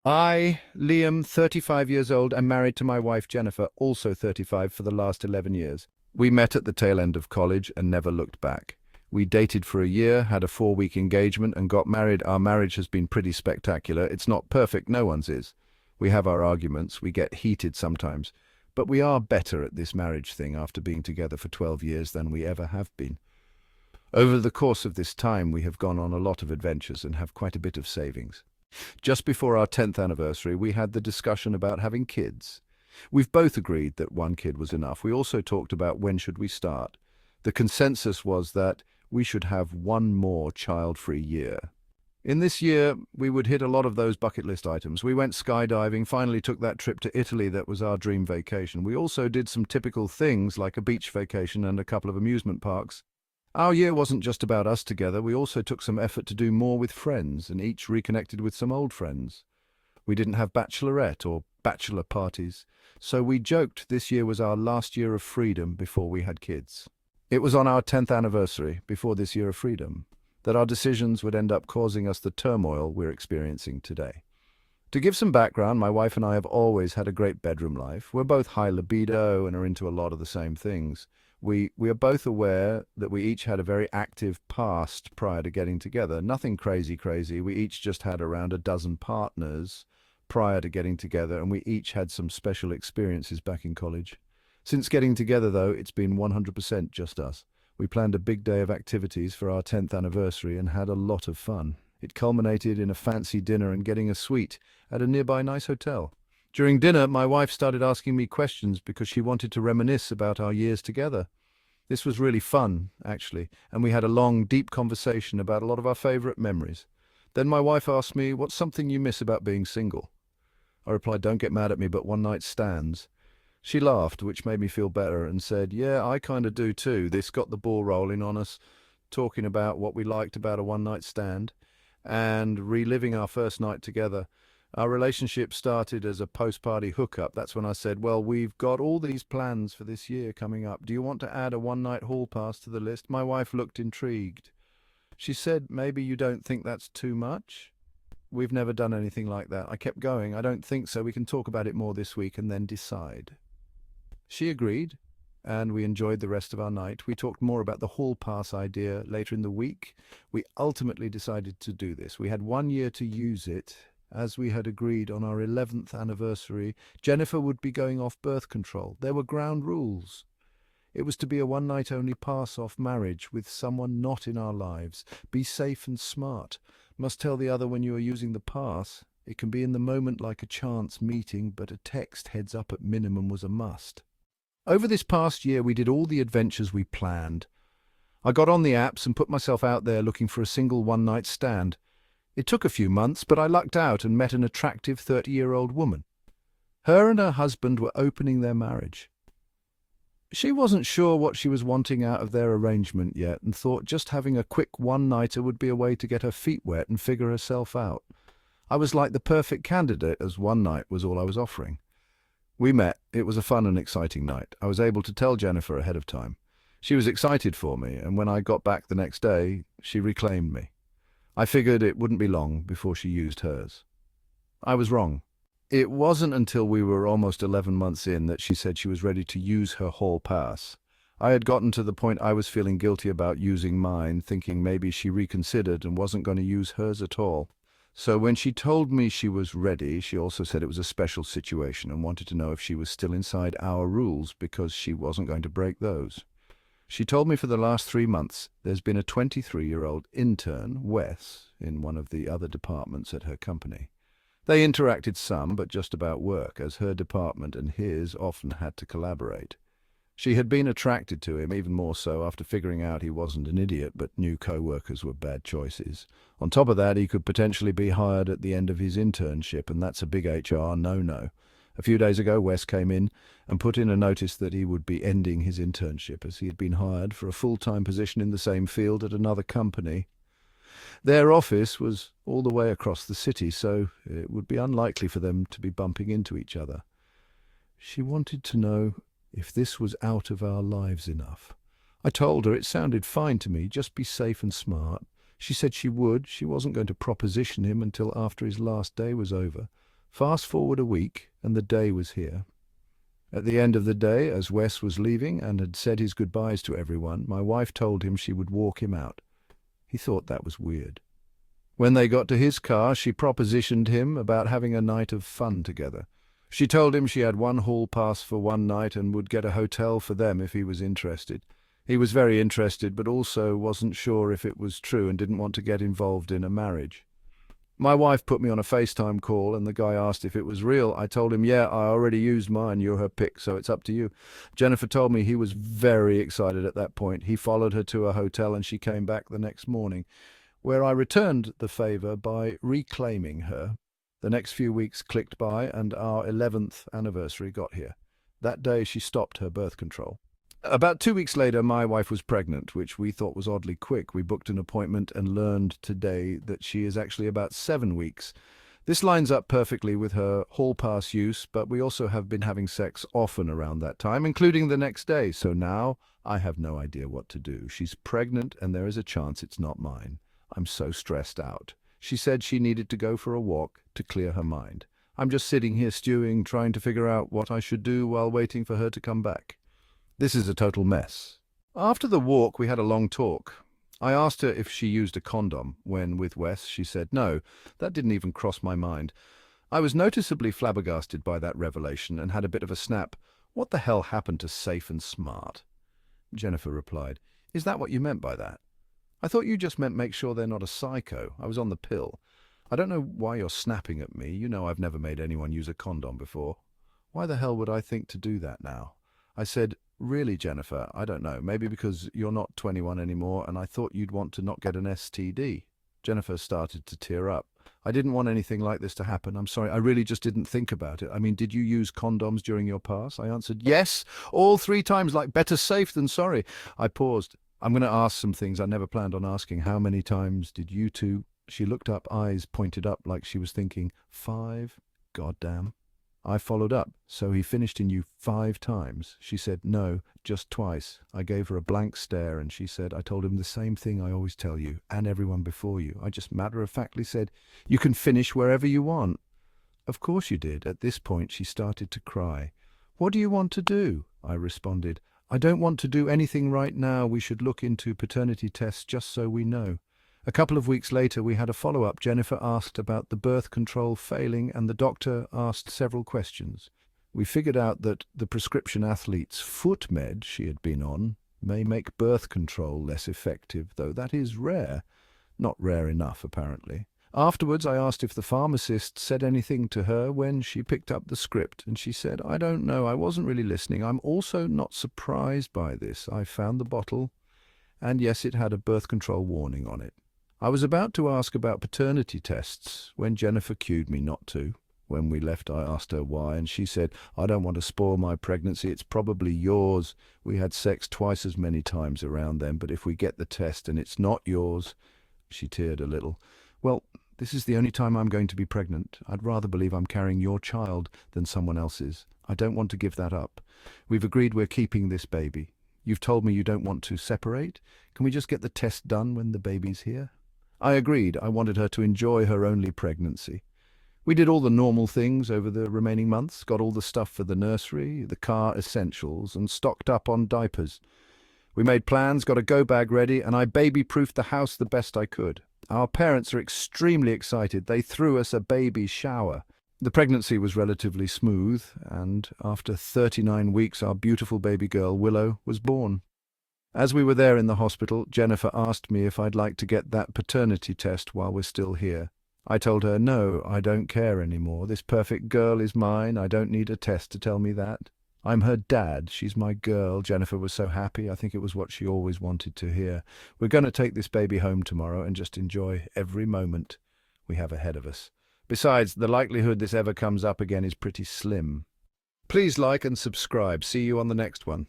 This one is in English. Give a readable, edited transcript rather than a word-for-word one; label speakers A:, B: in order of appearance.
A: I, Liam, 35 years old, am married to my wife Jennifer, also 35 for the last 11 years. We met at the tail end of college and never looked back. We dated for a year, had a 4-week engagement and got married. Our marriage has been pretty spectacular. It's not perfect, no one's is. We have our arguments, we get heated sometimes, but we are better at this marriage thing after being together for 12 years than we ever have been. Over the course of this time, we have gone on a lot of adventures and have quite a bit of savings. Just before our 10th anniversary, we had the discussion about having kids. We've both agreed that one kid was enough. We also talked about when should we start. The consensus was that we should have one more child-free year. In this year, we would hit a lot of those bucket list items. We went skydiving, finally took that trip to Italy that was our dream vacation. We also did some typical things like a beach vacation and a couple of amusement parks. Our year wasn't just about us together, we also took some effort to do more with friends and each reconnected with some old friends. We didn't have bachelorette or bachelor parties, so we joked this year was our last year of freedom before we had kids. It was on our 10th anniversary, before this year of freedom, that our decisions would end up causing us the turmoil we're experiencing today. To give some background, my wife and I have always had a great bedroom life. We're both high libido and are into a lot of the same things. We are both aware that we each had a very active past prior to getting together. Nothing crazy. We each just had around a dozen partners prior to getting together, and we each had some special experiences back in college. Since getting together, though, it's been 100% just us. We planned a big day of activities for our 10th anniversary and had a lot of fun. It culminated in a fancy dinner and getting a suite at a nearby nice hotel. During dinner, my wife started asking me questions because she wanted to reminisce about our years together. This was really fun, actually, and we had a long, deep conversation about a lot of our favorite memories. Then my wife asked me, "What's something you miss about being single?" I replied, "Don't get mad at me, but one-night stands." She laughed, which made me feel better, and said, "Yeah, I kind of do too." This got the ball rolling on us, talking about what we liked about a one-night stand and reliving our first night together. Our relationship started as a post-party hookup. That's when I said, "Well, we've got all these plans for this year coming up. Do you want to add a one-night hall pass to the list?" My wife looked intrigued. She said, "Maybe you don't think that's too much?" "We've never done anything like that." I kept going. "I don't think so. We can talk about it more this week and then decide." She agreed, and we enjoyed the rest of our night. We talked more about the hall pass idea later in the week. We ultimately decided to do this. We had 1 year to use it. As we had agreed on our 11th anniversary, Jennifer would be going off birth control. There were ground rules. It was to be a one-night-only pass-off marriage with someone not in our lives. Be safe and smart. Must tell the other when you are using the pass. It can be in the moment like a chance meeting, but a text heads up at minimum was a must. Over this past year, we did all the adventures we planned. I got on the apps and put myself out there looking for a single one-night stand. It took a few months, but I lucked out and met an attractive 30-year-old woman. Her and her husband were opening their marriage. She wasn't sure what she was wanting out of their arrangement yet and thought just having a quick one-nighter would be a way to get her feet wet and figure herself out. I was like the perfect candidate, as one night was all I was offering. We met. It was a fun and exciting night. I was able to tell Jennifer ahead of time. She was excited for me, and when I got back the next day, she reclaimed me. I figured it wouldn't be long before she used hers. I was wrong. It wasn't until we were almost 11 months in that she said she was ready to use her hall pass. I had gotten to the point I was feeling guilty about using mine, thinking maybe she reconsidered and wasn't going to use hers at all. So when she told me she was ready, she also said it was a special situation and wanted to know if she was still inside our rules because she wasn't going to break those. She told me for the last 3 months there's been a 23-year-old intern, Wes, in one of the other departments at her company. They interacted some, but just about work, as her department and his often had to collaborate. She had been attracted to him, even more so after figuring out he wasn't an idiot, but new co-workers were bad choices. On top of that, he could potentially be hired at the end of his internship, and that's a big HR no-no. A few days ago, Wes came in and put in a notice that he would be ending his internship as he had been hired for a full-time position in the same field at another company. Their office was all the way across the city, so it would be unlikely for them to be bumping into each other. She wanted to know if this was out of our lives enough. I told her it sounded fine to me, just be safe and smart. She said she would. She wasn't going to proposition him until after his last day was over. Fast forward a week, and the day was here. At the end of the day, as Wes was leaving and had said his goodbyes to everyone, my wife told him she would walk him out. He thought that was weird. When they got to his car, she propositioned him about having a night of fun together. She told him she had one hall pass for one night and would get a hotel for them if he was interested. He was very interested, but also wasn't sure if it was true and didn't want to get involved in a marriage. My wife put me on a FaceTime call and the guy asked if it was real. I told him, yeah, I already used mine. You're her pick, so it's up to you. Jennifer told me he was very excited at that point. He followed her to a hotel and she came back the next morning, where I returned the favor by reclaiming her. The next few weeks clicked by and our 11th anniversary got here. That day she stopped her birth control. About 2 weeks later, my wife was pregnant, which we thought was oddly quick. We booked an appointment and learned today that she is actually about 7 weeks. This lines up perfectly with her hall pass use, but we also have been having sex often around that time, including the next day. So now I have no idea what to do. She's pregnant and there is a chance it's not mine. I'm so stressed out. She said she needed to go for a walk to clear her mind. I'm just sitting here stewing, trying to figure out what I should do while waiting for her to come back. This is a total mess. After the walk, we had a long talk. I asked her if she used a condom. When with Wes, she said no. That didn't even cross my mind. I was noticeably flabbergasted by that revelation and had a bit of a snap. What the hell happened to safe and smart? Jennifer replied, "Is that what you meant by that? I thought you just meant make sure they're not a psycho. I was on the pill. I don't know why you're snapping at me. You know I've never made anyone use a condom before. Why the hell would I think to do that now?" I said, "Really, Jennifer, I don't know. Maybe because you're not 21 anymore and I thought you'd want to not get an STD. Jennifer started to tear up. "I didn't want anything like this to happen. I'm sorry. I really just didn't think about it. I mean, did you use condoms during your pass?" I answered, "Yes, all 3 times, like better safe than sorry." I paused. "I'm going to ask some things I never planned on asking. How many times did you two—" She looked up, eyes pointed up like she was thinking, 5? Goddamn. I followed up. "So he finished in you 5 times? She said, "No, just twice." I gave her a blank stare and she said, "I told him the same thing I always tell you, and everyone before you." I just matter-of-factly said, "You can finish wherever you want." "Of course you did." At this point she started to cry. "What do you want to do?" I responded, "I don't want to do anything right now. We should look into paternity tests just so we know." A couple of weeks later, we had a follow-up. Jennifer asked about the birth control failing, and the doctor asked several questions. We figured out that the prescription athlete's foot med she had been on may make birth control less effective, though that is rare. Not rare enough, apparently. Afterwards, I asked if the pharmacist said anything to her when she picked up the script, and she said, "I don't know. I wasn't really listening. I'm also not surprised by this. I found the bottle, and yes, it had a birth control warning on it." I was about to ask about paternity tests when Jennifer cued me not to. When we left, I asked her why, and she said, "I don't want to spoil my pregnancy. It's probably yours. We had sex twice as many times around then, but if we get the test and it's not yours—" She teared a little. "Well, this is the only time I'm going to be pregnant. I'd rather believe I'm carrying your child than someone else's. I don't want to give that up. We've agreed we're keeping this baby. You've told me you don't want to separate. Can we just get the test done when the baby's here?" I agreed. I wanted her to enjoy her only pregnancy. We did all the normal things over the remaining months, got all the stuff for the nursery, the car essentials, and stocked up on diapers. We made plans, got a go-bag ready, and I baby-proofed the house the best I could. Our parents are extremely excited. They threw us a baby shower. The pregnancy was relatively smooth, and after 39 weeks, our beautiful baby girl, Willow, was born. As we were there in the hospital, Jennifer asked me if I'd like to get that paternity test while we're still here. I told her, "No, I don't care anymore. This perfect girl is mine. I don't need a test to tell me that. I'm her dad. She's my girl." Jennifer was so happy. I think it was what she always wanted to hear. We're going to take this baby home tomorrow and just enjoy every moment we have ahead of us. Besides, the likelihood this ever comes up again is pretty slim. Please like and subscribe. See you on the next one.